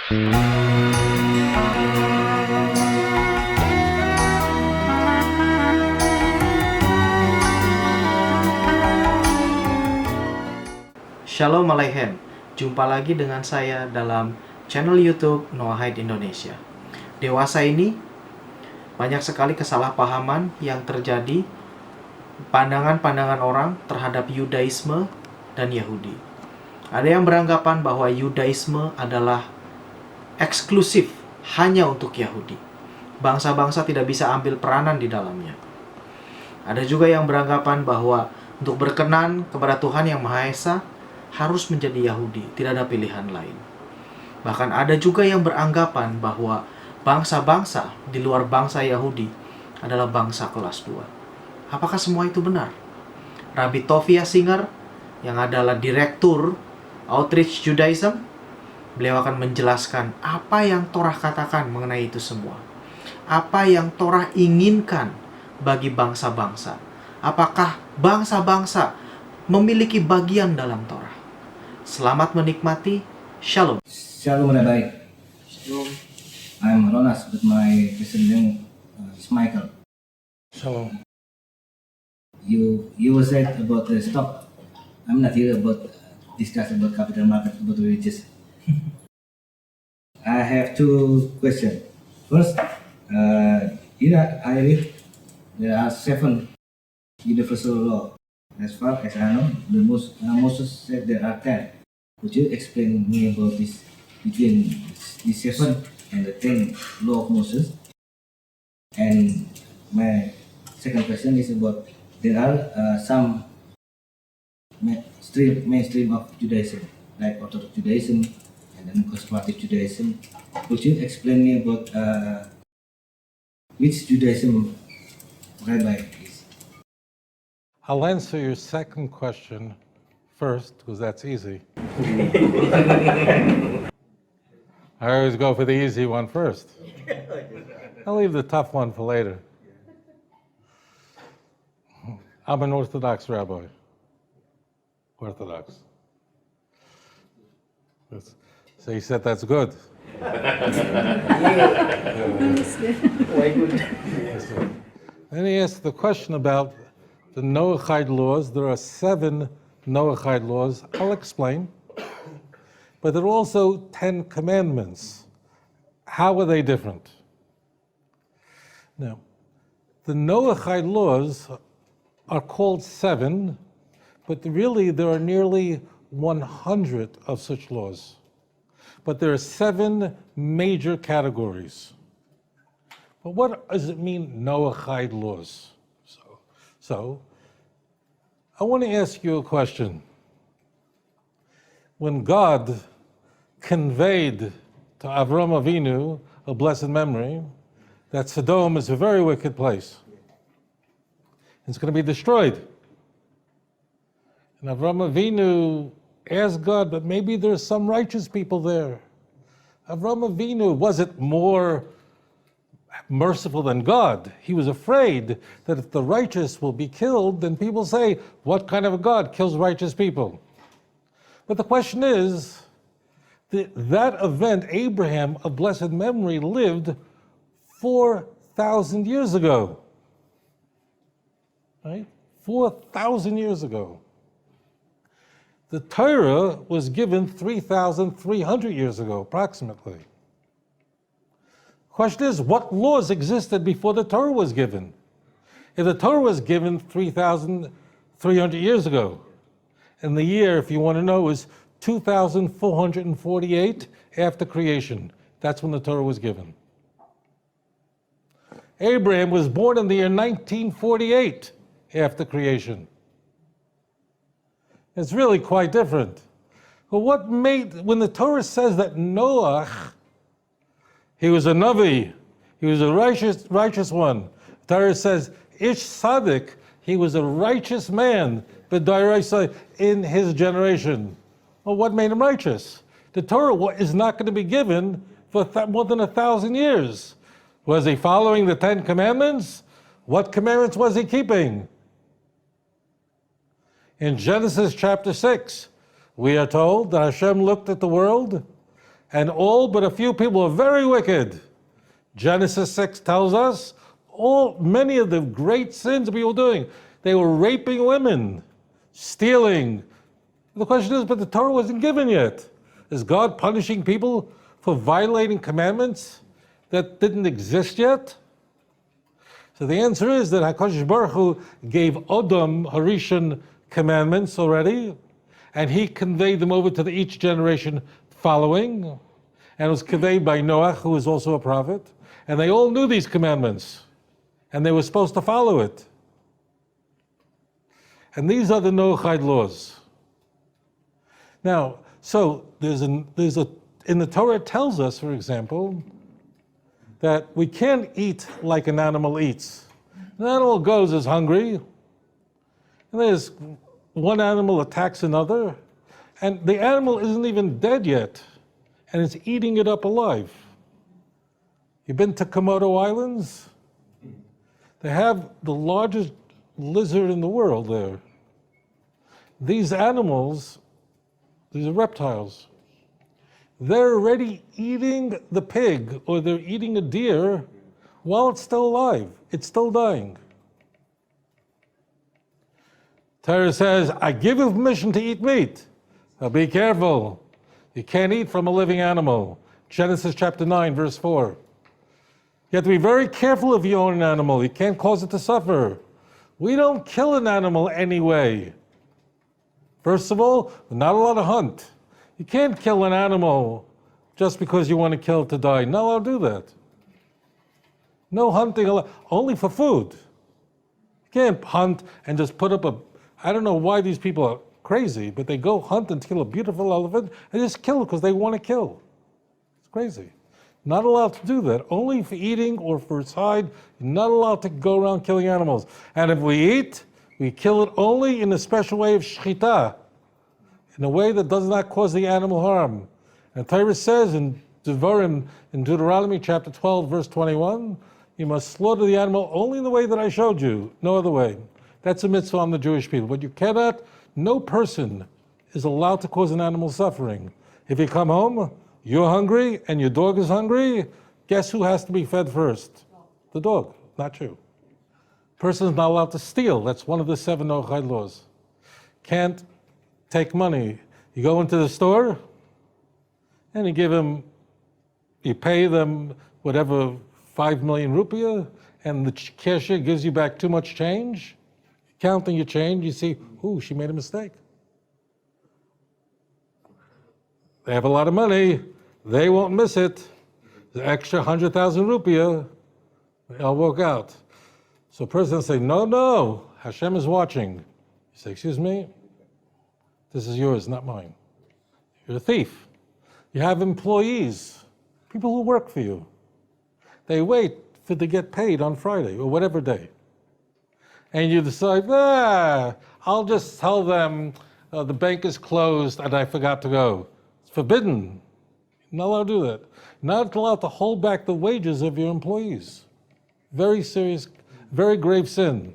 Shalom Aleichem, jumpa lagi dengan saya dalam channel YouTube Noahide Indonesia. Dewasa ini, banyak sekali kesalahpahaman yang terjadi, pandangan-pandangan orang terhadap Yudaisme dan Yahudi. Ada yang beranggapan bahwa Yudaisme adalah eksklusif hanya untuk Yahudi. Bangsa-bangsa tidak bisa ambil peranan di dalamnya. Ada juga yang beranggapan bahwa untuk berkenan kepada Tuhan Yang Maha Esa, harus menjadi Yahudi, tidak ada pilihan lain. Bahkan ada juga yang beranggapan bahwa bangsa-bangsa di luar bangsa Yahudi adalah bangsa kelas 2. Apakah semua itu benar? Rabbi Tovia yang adalah Direktur Outreach Judaism, beliau akan menjelaskan apa yang Torah katakan mengenai itu semua. Apa yang Torah inginkan bagi bangsa-bangsa. Apakah bangsa-bangsa memiliki bagian dalam Torah? Selamat menikmati. Shalom. Shalom Rabbi. Shalom. I'm Ronas with my Christian name is Michael. Shalom. You were said about the stock. I'm not here about discuss about capital market, about religious. I have two questions. First, here I read there are 7 universal laws. As far as I know, Moses said there are 10. Could you explain me about this between the 7 and the 10 law of Moses? And my second question is about there are some mainstream of Judaism, like Orthodox Judaism and then Conservative Judaism. Could you explain me about which Judaism Rabbi is? I'll answer your second question first, because that's easy. I always go for the easy one first. I'll leave the tough one for later. I'm an Orthodox rabbi. Orthodox. So you said that's good. Then he asked the question about the Noahide Laws. There are 7 Noahide Laws. I'll explain. But there are also 10 commandments. How are they different? Now, the Noahide Laws are called 7, but really there are nearly 100 of such laws. But there are 7 major categories. But what does it mean, Noahide Laws? So, I want to ask you a question. When God conveyed to Avram Avinu, of blessed memory, that Sodom is a very wicked place. It's going to be destroyed. And Avram Avinu asked God, but maybe there's some righteous people there. Avram Avinu wasn't more merciful than God. He was afraid that if the righteous will be killed, then people say, what kind of a God kills righteous people? But the question is, that event, Abraham of blessed memory lived 4,000 years ago. Right? 4,000 years ago. The Torah was given 3,300 years ago, approximately. Question is, what laws existed before the Torah was given? If the Torah was given 3,300 years ago, and the year, if you want to know, is 2,448 after creation. That's when the Torah was given. Abraham was born in the year 1948 after creation. It's really quite different. But what made, when the Torah says that Noah, he was a Navi, he was a righteous one. The Torah says, Ish Tzaddik, he was a righteous man, b'dairaisa, in his generation. Well, what made him righteous? The Torah is not going to be given for more than 1,000 years. Was he following the 10 commandments? What commandments was he keeping? In Genesis chapter 6, we are told that Hashem looked at the world And all but a few people are very wicked. Genesis 6 tells us many of the great sins that people were doing. They were raping women, stealing. The question is, but the Torah wasn't given yet. Is God punishing people for violating commandments that didn't exist yet? So the answer is that HaKadosh Baruch Hu gave Adam Harishon commandments already, and he conveyed them over to each generation following, and it was conveyed by Noah, who was also a prophet, and they all knew these commandments, and they were supposed to follow it. And these are the Noahide Laws. Now, so in the Torah it tells us, for example, that we can't eat like an animal eats. An animal goes is hungry, and there's one animal attacks another, and the animal isn't even dead yet, and it's eating it up alive. You've been to Komodo Islands? They have the largest lizard in the world there. These animals, these are reptiles, they're already eating the pig, or they're eating a deer while it's still alive. It's still dying. Torah says, I give you permission to eat meat. Now be careful. You can't eat from a living animal. Genesis chapter 9, verse 4. You have to be very careful if you own an animal. You can't cause it to suffer. We don't kill an animal anyway. First of all, we're not allowed to hunt. You can't kill an animal just because you want to kill it to die. Not allowed to do that. No hunting allowed, only for food. You can't hunt and just put up I don't know why these people are crazy, but they go hunt and kill a beautiful elephant and just kill it because they want to kill. It's crazy. Not allowed to do that. Only for eating or for its hide. You're not allowed to go around killing animals. And if we eat, we kill it only in a special way of shechita, in a way that does not cause the animal harm. And Torah says in Devarim, in Deuteronomy chapter 12, verse 21, you must slaughter the animal only in the way that I showed you, no other way. That's a mitzvah on the Jewish people. But you cannot, no person is allowed to cause an animal suffering. If you come home, you're hungry and your dog is hungry, guess who has to be fed first? The dog, not you. Person is not allowed to steal. That's one of the 7 Noahide laws. Can't take money. You go into the store and you pay them whatever 5 million rupiah, and the cashier gives you back too much change. Counting your change, you see, ooh, she made a mistake. They have a lot of money. They won't miss it. The extra 100,000 rupiah, I'll walk out. So a person will say, no, Hashem is watching. You say, excuse me? This is yours, not mine. You're a thief. You have employees, people who work for you. They wait to get paid on Friday or whatever day. And you decide, I'll just tell them the bank is closed and I forgot to go. It's forbidden. You're not allowed to do that. Not allowed to hold back the wages of your employees. Very serious, very grave sin.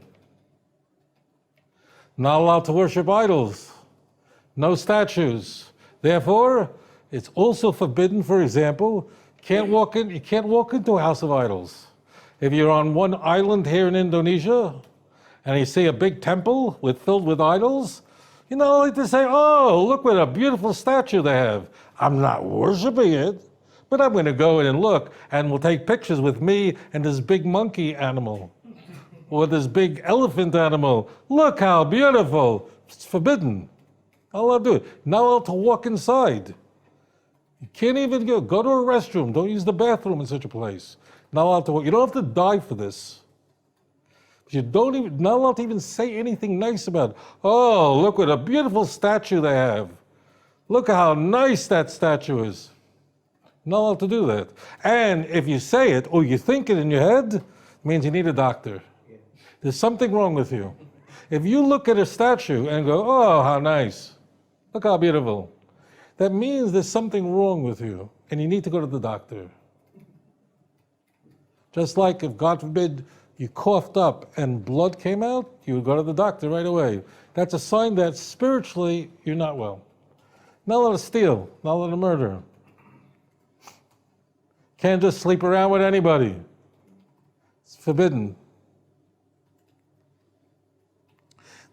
Not allowed to worship idols. No statues. Therefore, it's also forbidden, for example, you can't walk into a house of idols. If you're on one island here in Indonesia, and you see a big temple filled with idols, you're not allowed to say, oh, look what a beautiful statue they have. I'm not worshiping it, but I'm going to go in and look, and we'll take pictures with me and this big monkey animal, or this big elephant animal. Look how beautiful. It's forbidden. Not allowed to do it. Not allowed to walk inside. You can't even go to a restroom. Don't use the bathroom in such a place. Not allowed to walk. You don't have to die for this. You not allowed to even say anything nice about it. Oh, look what a beautiful statue they have. Look how nice that statue is. Not allowed to do that. And if you say it or you think it in your head, it means you need a doctor. There's something wrong with you. If you look at a statue and go, oh, how nice. Look how beautiful. That means there's something wrong with you and you need to go to the doctor. Just like if, God forbid, you coughed up and blood came out, you would go to the doctor right away. That's a sign that spiritually you're not well. Not allowed to steal, not allowed to murder. Can't just sleep around with anybody. It's forbidden.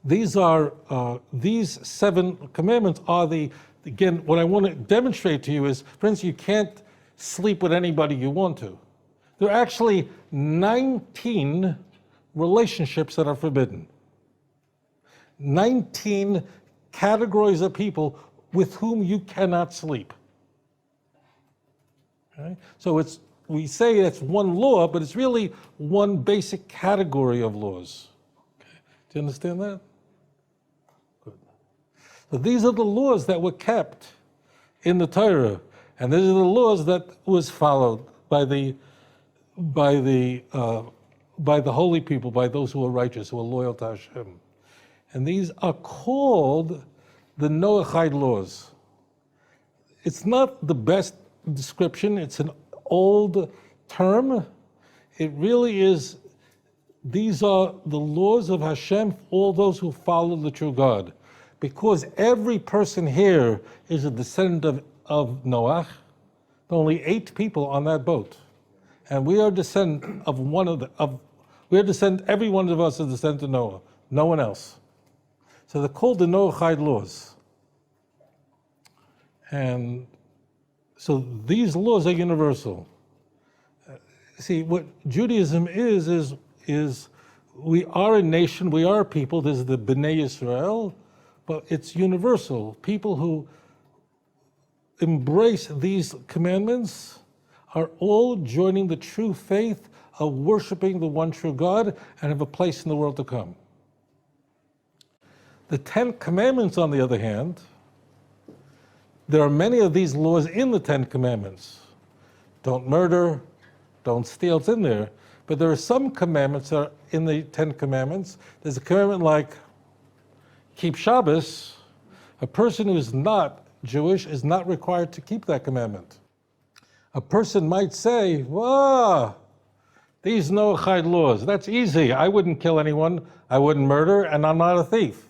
These 7 commandments are again, what I want to demonstrate to you is, for instance, you can't sleep with anybody you want to. There are actually 19 relationships that are forbidden. 19 categories of people with whom you cannot sleep. Okay? So we say it's one law, but it's really one basic category of laws. Okay? Do you understand that? Good. So these are the laws that were kept in the Torah, and these are the laws that was followed by the holy people, by those who are righteous, who are loyal to Hashem. And these are called the Noahide Laws. It's not the best description, it's an old term. It really is, these are the laws of Hashem for all those who follow the true God. Because every person here is a descendant of Noah, there are only 8 people on that boat. And we are descendant of every one of us is descendant of Noah, no one else. So they're called the Noahide Laws. And so these laws are universal. See, what Judaism is we are a nation, we are a people, there's the Bnei Israel, but it's universal. People who embrace these commandments are all joining the true faith of worshiping the one true God and have a place in the world to come. The 10 Commandments, on the other hand, there are many of these laws in the 10 Commandments. Don't murder, don't steal, it's in there. But there are some commandments that are in the 10 Commandments. There's a commandment like keep Shabbos. A person who is not Jewish is not required to keep that commandment. A person might say, these Noahide laws, that's easy. I wouldn't kill anyone, I wouldn't murder, and I'm not a thief.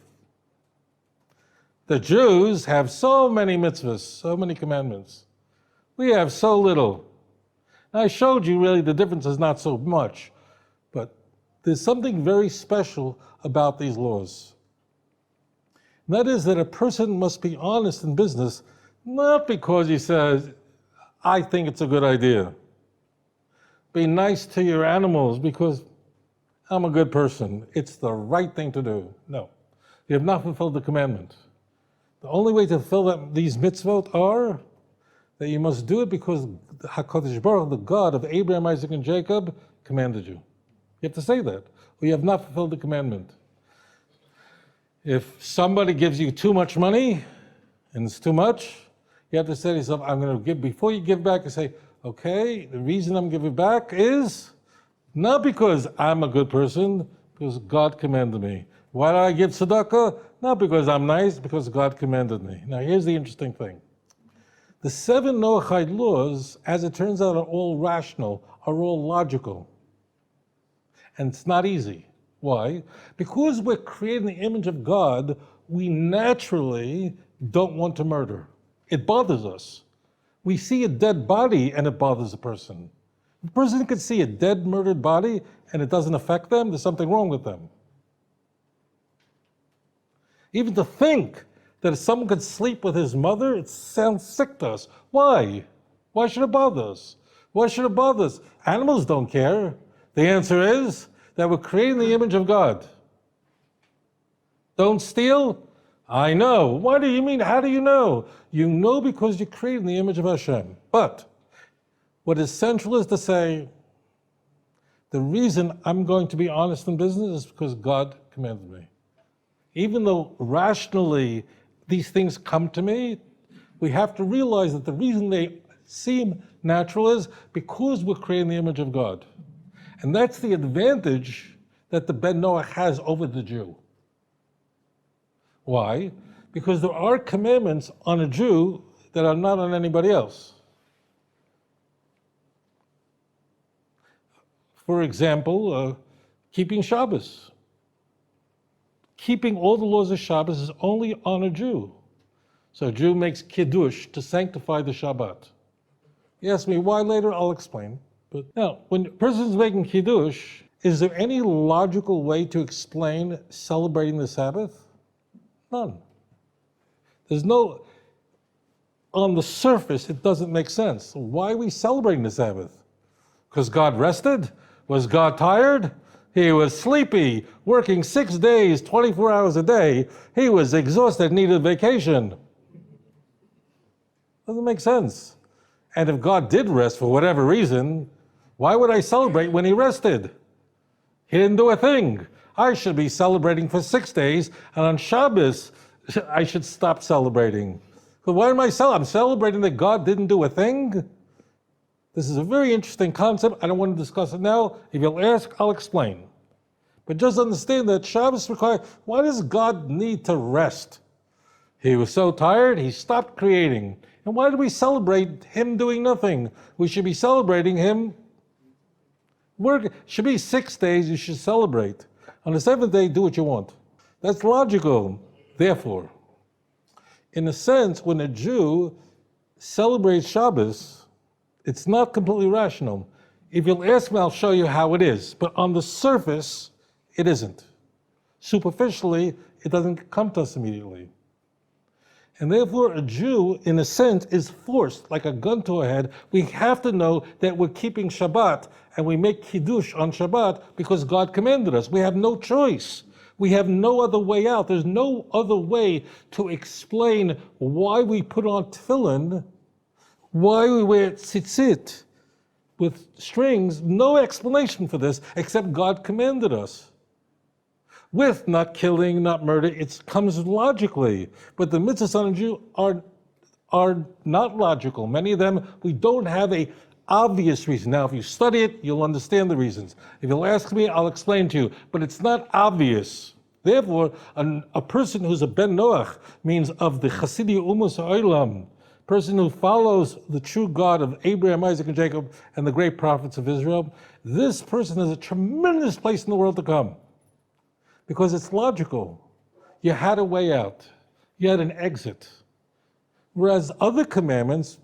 The Jews have so many mitzvahs, so many commandments. We have so little. Now, I showed you really the difference is not so much, but there's something very special about these laws. And that is that a person must be honest in business, not because he says, I think it's a good idea. Be nice to your animals because I'm a good person. It's the right thing to do. No, you have not fulfilled the commandment. The only way to fulfill these mitzvot are that you must do it because HaKadosh Baruch, the God of Abraham, Isaac, and Jacob, commanded you. You have to say that, or you have not fulfilled the commandment. If somebody gives you too much money, and it's too much, you have to say to yourself, I'm going to give, before you give back, you say, okay, the reason I'm giving back is not because I'm a good person, because God commanded me. Why do I give tzedakah? Not because I'm nice, because God commanded me. Now here's the interesting thing. The 7 Noahide laws, as it turns out, are all rational, are all logical. And it's not easy. Why? Because we're created in the image of God, we naturally don't want to murder. It bothers us. We see a dead body and it bothers a person. If a person could see a dead, murdered body and it doesn't affect them, there's something wrong with them. Even to think that if someone could sleep with his mother, it sounds sick to us. Why? Why should it bother us? Why should it bother us? Animals don't care. The answer is that we're created in the image of God. Don't steal? I know. What do you mean? How do you know? You know because you're created in the image of Hashem. But what is central is to say, the reason I'm going to be honest in business is because God commanded me. Even though rationally these things come to me, we have to realize that the reason they seem natural is because we're created in the image of God. And that's the advantage that the Ben Noah has over the Jew. Why? Because there are commandments on a Jew that are not on anybody else. For example, keeping Shabbos. Keeping all the laws of Shabbos is only on a Jew. So a Jew makes kiddush to sanctify the Shabbat. You ask me why later, I'll explain. But now, when a person's making Kiddush, is there any logical way to explain celebrating the Sabbath? None. There's no, on the surface, it doesn't make sense. Why are we celebrating the Sabbath? Because God rested? Was God tired? He was sleepy, working 6 days, 24 hours a day. He was exhausted, needed vacation. Doesn't make sense. And if God did rest for whatever reason, why would I celebrate when he rested? He didn't do a thing. I should be celebrating for 6 days, and on Shabbos, I should stop celebrating. But why am I celebrating? I'm celebrating that God didn't do a thing? This is a very interesting concept. I don't want to discuss it now. If you'll ask, I'll explain. But just understand that Shabbos requires, why does God need to rest? He was so tired, he stopped creating. And why do we celebrate him doing nothing? We should be celebrating him work. It should be 6 days you should celebrate. On the seventh day, do what you want. That's logical. Therefore, in a sense, when a Jew celebrates Shabbos, it's not completely rational. If you'll ask me, I'll show you how it is. But on the surface, it isn't. Superficially, it doesn't come to us immediately. And therefore, a Jew, in a sense, is forced, like a gun to our head. We have to know that we're keeping Shabbat, and we make Kiddush on Shabbat because God commanded us. We have no choice. We have no other way out. There's no other way to explain why we put on tefillin, why we wear tzitzit with strings. No explanation for this except God commanded us. With not killing, not murder, it comes logically. But the mitzvahs on a Jew are not logical. Many of them, we don't have a obvious reason. Now, if you study it, you'll understand the reasons. If you'll ask me, I'll explain to you. But it's not obvious. Therefore, a person who's a ben Noach means of the Chasidi Umus Ha'olam, person who follows the true God of Abraham, Isaac, and Jacob, and the great prophets of Israel. This person has a tremendous place in the world to come. Because it's logical. You had a way out. You had an exit. Whereas other commandments,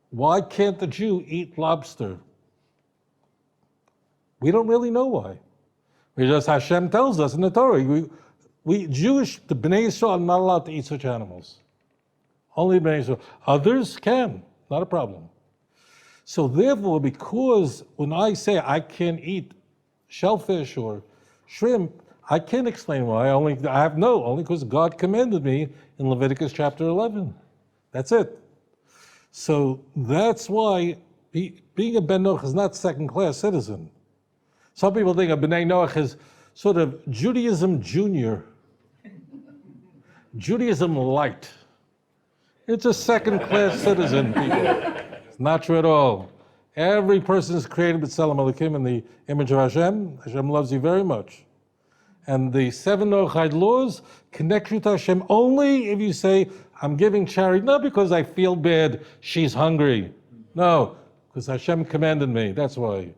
why can't the Jew eat lobster? We don't really know why. Because Hashem tells us in the Torah, we Jewish, the Bnei Yisrael are not allowed to eat such animals. Only Bnei Yisrael. Others can, not a problem. So therefore, because when I say I can't eat shellfish or shrimp, I can't explain why, only because God commanded me in Leviticus chapter 11. That's it. So that's why being a Ben Noach is not second-class citizen. Some people think a B'nai Noach is sort of Judaism junior, Judaism light. It's a second-class citizen, people. It's not true at all. Every person is created with B'Tselem Elokim in the image of Hashem. Hashem loves you very much. And the 7 Noahide Laws connect you to Hashem only if you say, I'm giving charity, not because I feel bad, she's hungry. No, because Hashem commanded me, that's why.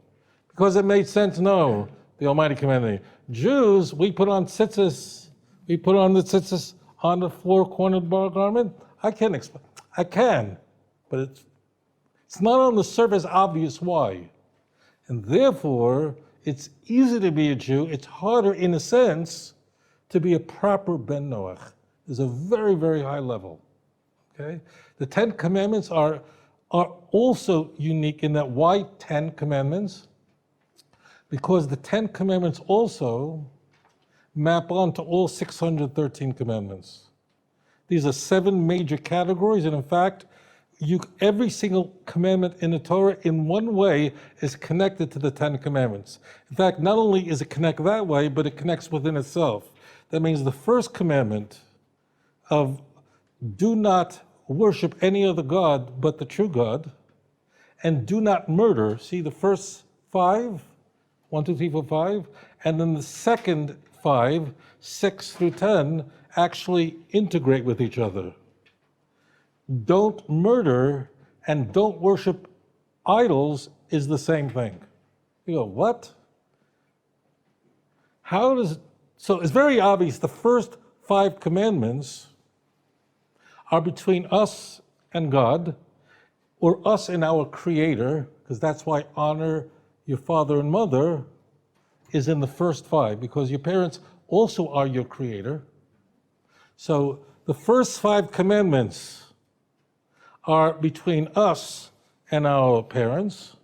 Because it made sense, no, the Almighty commanded me. Jews, we put on tzitzis, we put on the tzitzis on the four-cornered bar garment. I can't explain, I can, but it's not on the surface obvious why. And therefore, it's easy to be a Jew. It's harder, in a sense, to be a proper Ben Noach. There's a very, very high level. Okay, the 10 Commandments are also unique in that why 10 Commandments? Because the 10 Commandments also map onto all 613 Commandments. These are 7 major categories, and in fact, every single commandment in the Torah in one way is connected to the 10 Commandments. In fact, not only is it connected that way, but it connects within itself. That means the first commandment of do not worship any other God but the true God, and do not murder. See the first 5, 1, 2, 3, 4, 5, and then the second 5, 6 through 10, actually integrate with each other. Don't murder and don't worship idols is the same thing. You go, what? So it's very obvious the first 5 commandments are between us and God, or us and our Creator, because that's why honor your father and mother is in the first 5, because your parents also are your Creator. So the first 5 commandments are between us and our parents,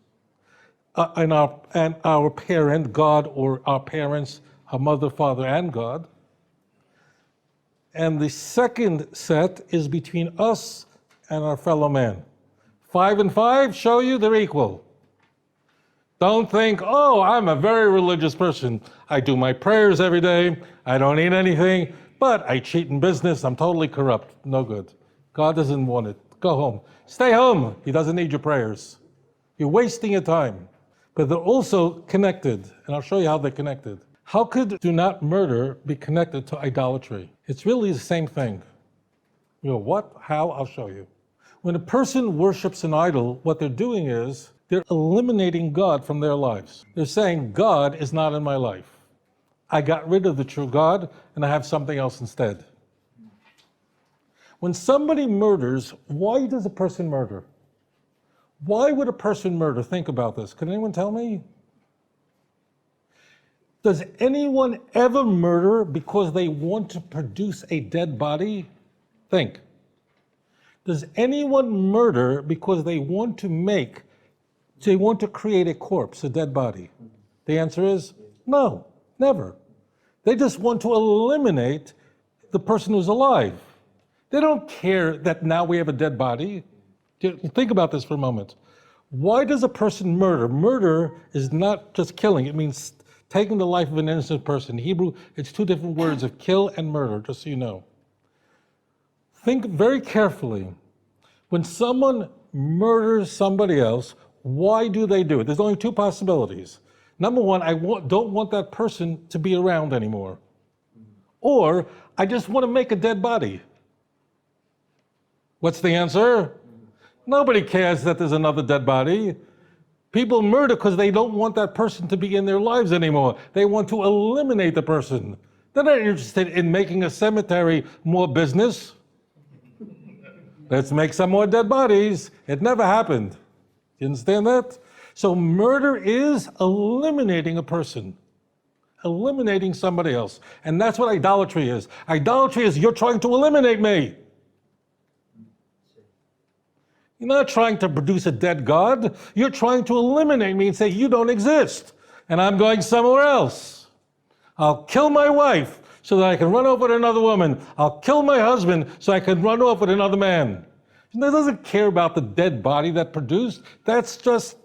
and our parent, God, or our parents, our mother, father, and God. And the second set is between us and our fellow man. 5 and 5 show you they're equal. Don't think, oh, I'm a very religious person. I do my prayers every day. I don't eat anything, but I cheat in business. I'm totally corrupt. No good. God doesn't want it. Go home. Stay home. He doesn't need your prayers. You're wasting your time. But they're also connected, and I'll show you how they're connected. How could do not murder be connected to idolatry? It's really the same thing. You know what? How? I'll show you. When a person worships an idol, what they're doing is they're eliminating God from their lives. They're saying, God is not in my life. I got rid of the true God, and I have something else instead. When somebody murders, why does a person murder? Why would a person murder? Think about this. Can anyone tell me? Does anyone ever murder because they want to produce a dead body? Think. Does anyone murder because they want to create a corpse, a dead body? The answer is no, never. They just want to eliminate the person who's alive. They don't care that now we have a dead body. Think about this for a moment. Why does a person murder? Murder is not just killing. It means taking the life of an innocent person. In Hebrew, it's 2 different words of kill and murder, just so you know. Think very carefully. When someone murders somebody else, why do they do it? There's only 2 possibilities. Number 1, I don't want that person to be around anymore. Or I just want to make a dead body. What's the answer? Nobody cares that there's another dead body. People murder because they don't want that person to be in their lives anymore. They want to eliminate the person. They're not interested in making a cemetery more business. Let's make some more dead bodies. It never happened. You understand that? So murder is eliminating a person, eliminating somebody else. And that's what idolatry is. Idolatry is you're trying to eliminate me. You're not trying to produce a dead God. You're trying to eliminate me and say, you don't exist, and I'm going somewhere else. I'll kill my wife so that I can run off with another woman. I'll kill my husband so I can run off with another man. And that doesn't care about the dead body that produced. That's just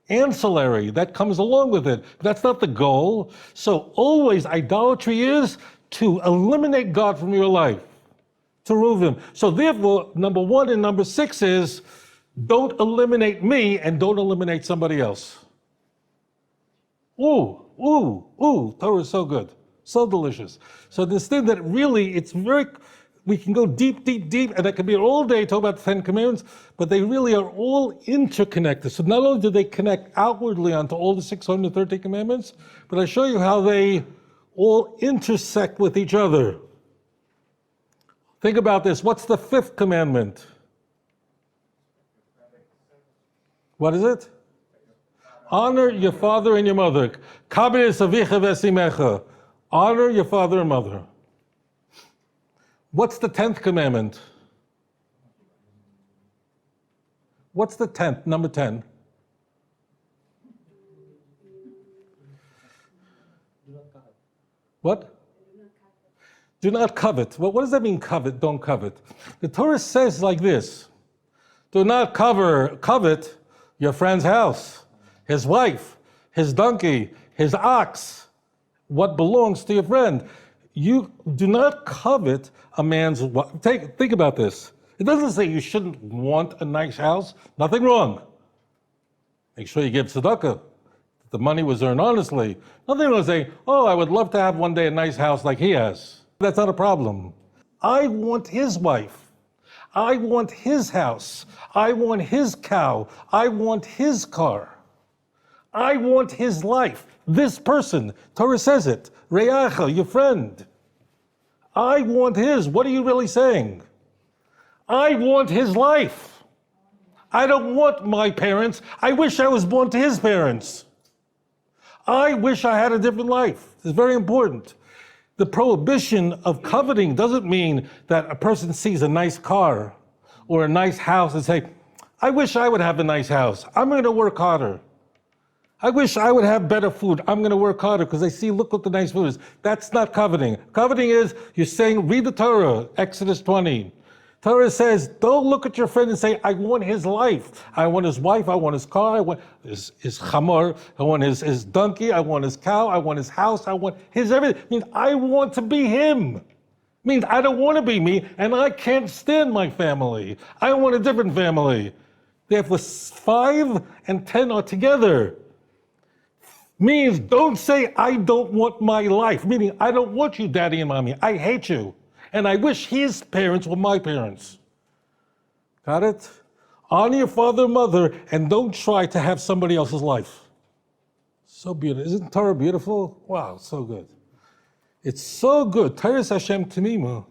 ancillary. That comes along with it. But that's not the goal. So always idolatry is to eliminate God from your life, to remove him. So therefore, number 1 and number 6 is don't eliminate me and don't eliminate somebody else. Ooh, Torah is so good, so delicious. So this thing that really, we can go deep, and that could be all day talk about the 10 commandments, but they really are all interconnected. So not only do they connect outwardly onto all the 613 commandments, but I show you how they all intersect with each other. Think about this. What's the 5th commandment? What is it? Honor your father and your mother. Kabir es avicha v'esimecha. Honor your father and mother. What's the 10th commandment? What's the 10th, number 10? What? Do not covet. Well, what does that mean, covet? Don't covet. The Torah says like this: do not covet your friend's house, his wife, his donkey, his ox, what belongs to your friend. You do not covet a man's wife. Think about this. It doesn't say you shouldn't want a nice house. Nothing wrong. Make sure you give tzedakah. The money was earned honestly. Nothing wrong with saying, oh, I would love to have one day a nice house like he has. That's not a problem. I want his wife. I want his house. I want his cow. I want his car. I want his life. This person, Torah says it, Re'acha, your friend. I want his. What are you really saying? I want his life. I don't want my parents. I wish I was born to his parents. I wish I had a different life. It's very important. The prohibition of coveting doesn't mean that a person sees a nice car or a nice house and say, I wish I would have a nice house. I'm going to work harder. I wish I would have better food. I'm going to work harder because I see, look what the nice food is. That's not coveting. Coveting is, you're saying, read the Torah, Exodus 20. Torah says, don't look at your friend and say, I want his life. I want his wife, I want his car, I want his chamor, I want his donkey, I want his cow, I want his house, I want his everything. It means I want to be him. It means I don't want to be me, and I can't stand my family. I want a different family. Therefore, 5 and 10 are together. Means don't say, I don't want my life. Meaning, I don't want you, daddy and mommy. I hate you. And I wish his parents were my parents. Got it? Honor your father and mother, and don't try to have somebody else's life. So beautiful. Isn't Torah beautiful? Wow, so good. It's so good. Torah Hashem Tamimu.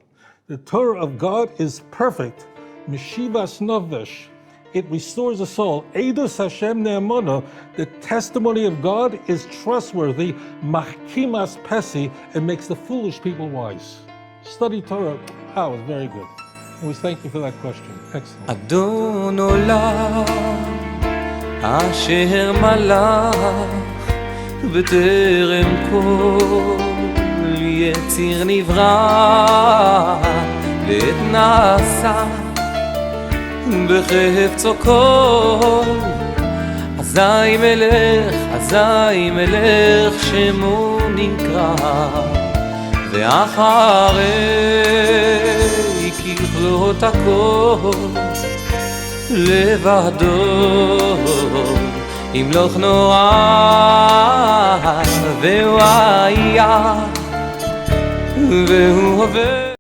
The Torah of God is perfect. Meshivas Nefesh. It restores the soul. Eidos Hashem Ne'emona, the testimony of God is trustworthy. Machkimas Pesi, it makes the foolish people wise. Study Torah. Oh, it's very good. And we thank you for that question. Excellent. אדון עולם אשר מלך בטרם כל יציר נברא לעת נעשה בחפצו כל אזי מלך שמו נקרא ואחרי ככלות הכל לבדו ימלוך נורא והוא היה והוא הווה